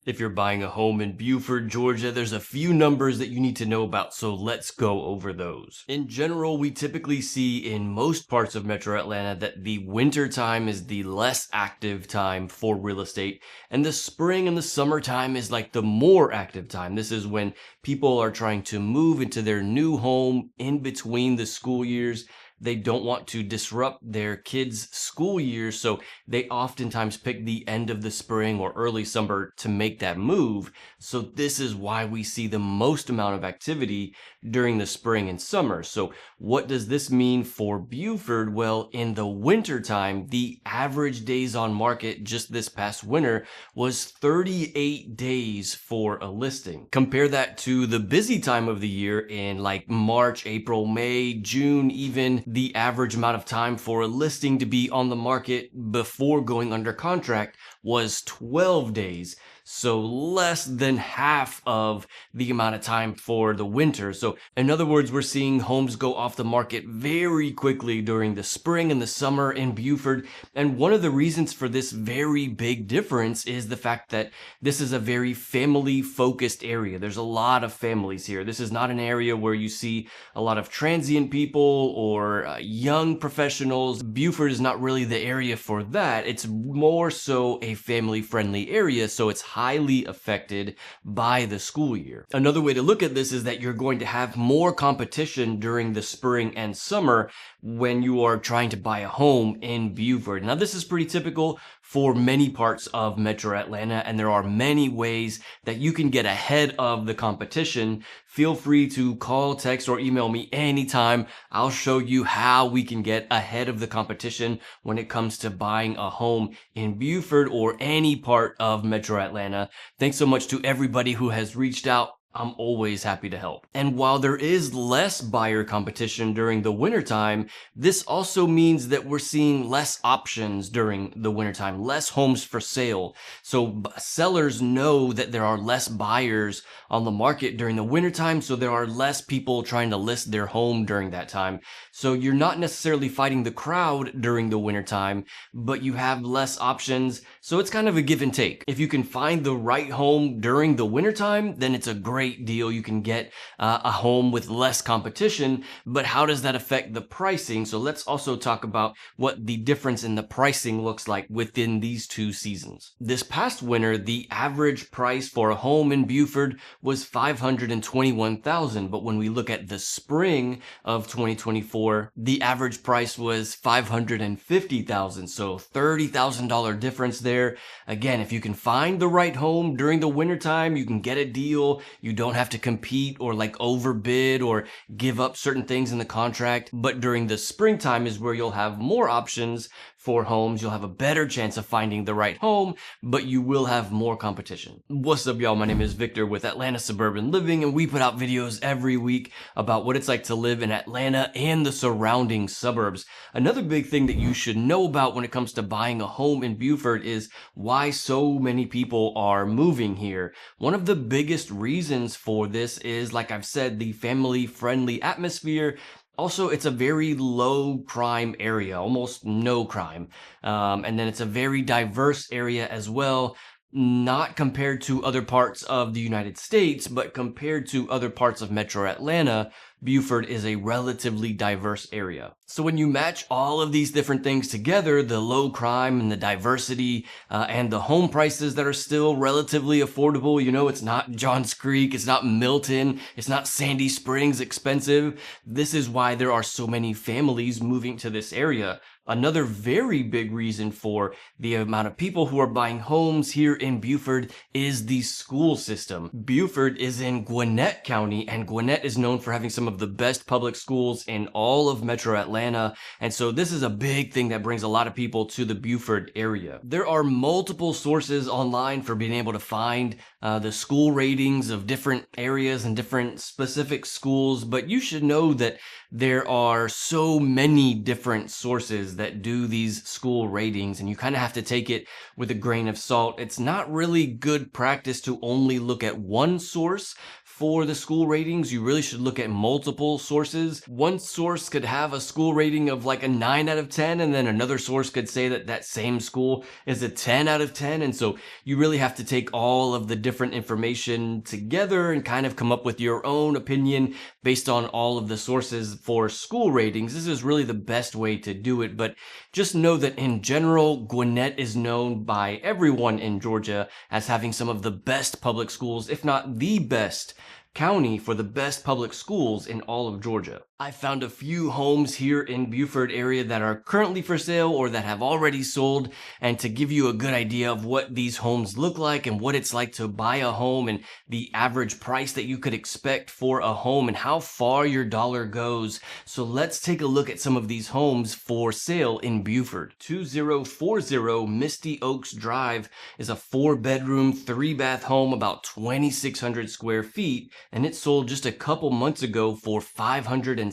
If you're buying a home in Buford, Georgia, there's a few numbers that you need to know about, so let's go over those. In general, we typically see in most parts of Metro Atlanta that the winter time is the less active time for real estate, and the spring and the summertime is like the more active time. This is when people are trying to move into their new home in between the school years. They don't want to disrupt their kids' school year, so they oftentimes pick the end of the spring or early summer to make that move. So this is why we see the most amount of activity during the spring and summer. So what does this mean for Buford? Well, in the winter time, the average days on market just this past winter was 38 days for a listing. Compare that to the busy time of the year in like March, April, May, June, even the average amount of time for a listing to be on the market before going under contract was 12 days. So less than half of the amount of time for the winter. So in other words, we're seeing homes go off the market very quickly during the spring and the summer in Buford. And one of the reasons for this very big difference is the fact that this is a very family focused area. There's a lot of families here. This is not an area where you see a lot of transient people or young professionals. Buford is not really the area for that. It's more so a family friendly area. So it's highly affected by the school year. Another way to look at this is that you're going to have more competition during the spring and summer when you are trying to buy a home in Buford. Now, this is pretty typical for many parts of Metro Atlanta, and there are many ways that you can get ahead of the competition. Feel free to call, text, or email me anytime. I'll show you how we can get ahead of the competition when it comes to buying a home in Buford or any part of Metro Atlanta. Thanks so much to everybody who has reached out. I'm always happy to help. And while there is less buyer competition during the wintertime, this also means that we're seeing less options during the wintertime, less homes for sale. So sellers know that there are less buyers on the market during the wintertime, so there are less people trying to list their home during that time. So you're not necessarily fighting the crowd during the wintertime, but you have less options. So it's kind of a give and take. If you can find the right home during the wintertime, then it's a great deal. You can get a home with less competition, but how does that affect the pricing? So let's also talk about what the difference in the pricing looks like within these two seasons. This past winter, the average price for a home in Buford was $521,000, but when we look at the spring of 2024, the average price was $550,000, so $30,000 difference there. Again, if you can find the right home during the wintertime, you can get a deal. You don't have to compete or like overbid or give up certain things in the contract. But during the springtime is where you'll have more options for homes. You'll have a better chance of finding the right home, but you will have more competition. What's up, y'all? My name is Victor with Atlanta Suburban Living, and we put out videos every week about what it's like to live in Atlanta and the surrounding suburbs. Another big thing that you should know about when it comes to buying a home in Buford is why so many people are moving here. One of the biggest reasons for this is, like I've said, the family-friendly atmosphere. Also, it's a very low crime area, almost no crime. And then it's a very diverse area as well, not compared to other parts of the United States, but compared to other parts of Metro Atlanta, Buford is a relatively diverse area. So when you match all of these different things together, the low crime and the diversity and the home prices that are still relatively affordable, you know, it's not Johns Creek, it's not Milton, it's not Sandy Springs expensive. This is why there are so many families moving to this area. Another very big reason for the amount of people who are buying homes here in Buford is the school system. Buford is in Gwinnett County, and Gwinnett is known for having some of the best public schools in all of Metro Atlanta. And so this is a big thing that brings a lot of people to the Buford area. There are multiple sources online for being able to find the school ratings of different areas and different specific schools, but you should know that there are so many different sources that do these school ratings, and you kind of have to take it with a grain of salt. It's not really good practice to only look at one source for the school ratings, you really should look at multiple sources. One source could have a school rating of like a 9 out of 10, and then another source could say that that same school is a 10 out of 10. And so you really have to take all of the different information together and kind of come up with your own opinion based on all of the sources for school ratings. This is really the best way to do it, but just know that in general, Gwinnett is known by everyone in Georgia as having some of the best public schools, if not the best county for the best public schools in all of Georgia. I found a few homes here in Buford area that are currently for sale or that have already sold, and to give you a good idea of what these homes look like and what it's like to buy a home and the average price that you could expect for a home and how far your dollar goes. So let's take a look at some of these homes for sale in Buford. 2040 Misty Oaks Drive is a 4-bedroom, 3-bath home, about 2,600 square feet, and it sold just a couple months ago for $560,000.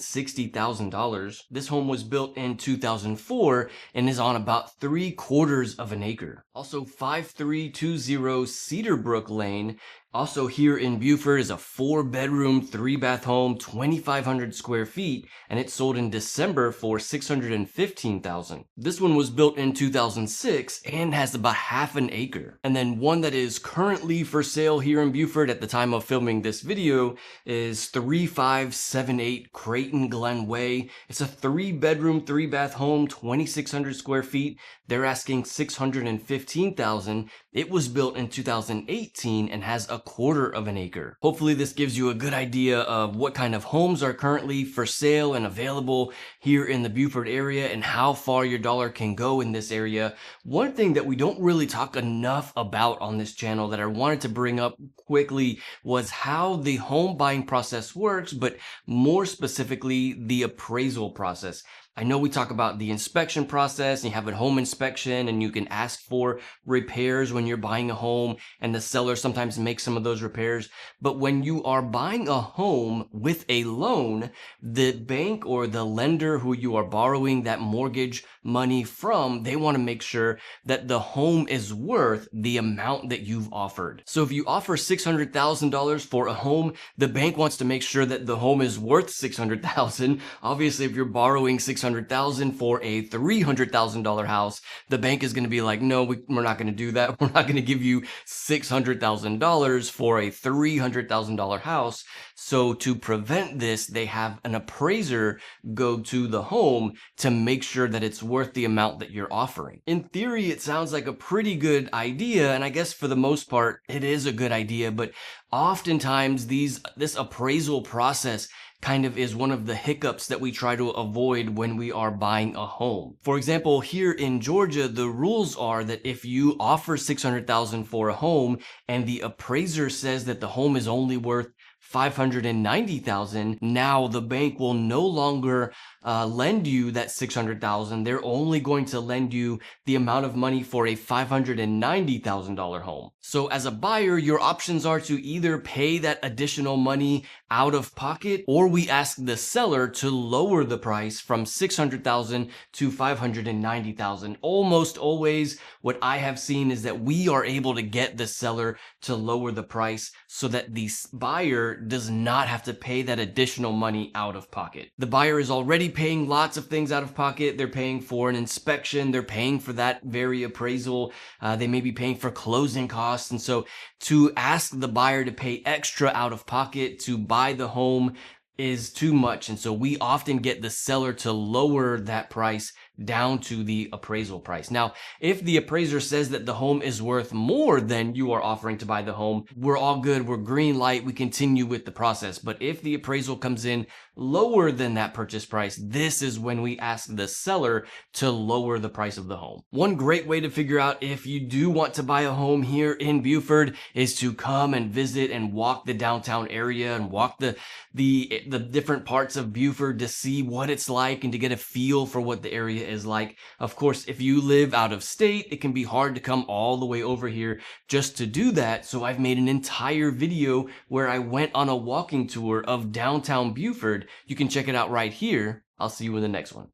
This home was built in 2004 and is on about 3/4 of an acre. Also, 5320 Cedarbrook Lane, also here in Buford, is a 4-bedroom, 3-bath home, 2,500 square feet, and it sold in December for $615,000. This one was built in 2006 and has about half an acre. And then one that is currently for sale here in Buford at the time of filming this video is 3578 Creighton Glen Way. It's a 3-bedroom, 3-bath home, 2,600 square feet. They're asking $615,000. It was built in 2018 and has a 1/4 of an acre. Hopefully this gives you a good idea of what kind of homes are currently for sale and available here in the Buford area and how far your dollar can go in this area. One thing that we don't really talk enough about on this channel that I wanted to bring up quickly was how the home buying process works, but more specifically, the appraisal process. I know we talk about the inspection process, and you have a home inspection and you can ask for repairs when you're buying a home, and the seller sometimes makes some of those repairs. But when you are buying a home with a loan, the bank or the lender who you are borrowing that mortgage money from, they want to make sure that the home is worth the amount that you've offered. So if you offer $600,000 for a home, the bank wants to make sure that the home is worth $600,000. Obviously, if you're borrowing $600,000 for a $300,000 house, the bank is going to be like, no, we're not going to do that. We're not going to give you $600,000 for a $300,000 house. So to prevent this, they have an appraiser go to the home to make sure that it's worth the amount that you're offering. In theory, it sounds like a pretty good idea, and I guess for the most part, it is a good idea, but oftentimes this appraisal process kind of is one of the hiccups that we try to avoid when we are buying a home. For example, here in Georgia, the rules are that if you offer $600,000 for a home and the appraiser says that the home is only worth $590,000, now the bank will no longer lend you that $600,000. They're only going to lend you the amount of money for a $590,000 home. So as a buyer, your options are to either pay that additional money out of pocket, or we ask the seller to lower the price from $600,000 to $590,000. Almost always what I have seen is that we are able to get the seller to lower the price so that the buyer does not have to pay that additional money out of pocket. The buyer is already paying lots of things out of pocket. They're paying for an inspection. They're paying for that very appraisal. They may be paying for closing costs. And so to ask the buyer to pay extra out of pocket to buy the home is too much. And so we often get the seller to lower that price down to the appraisal price. Now, if the appraiser says that the home is worth more than you are offering to buy the home, we're all good. We're green light. We continue with the process. But if the appraisal comes in lower than that purchase price, this is when we ask the seller to lower the price of the home. One great way to figure out if you do want to buy a home here in Buford is to come and visit and walk the downtown area and walk the different parts of Buford to see what it's like and to get a feel for what the area is like. Of course, if you live out of state, it can be hard to come all the way over here just to do that. So I've made an entire video where I went on a walking tour of downtown Buford. You can check it out right here. I'll see you in the next one.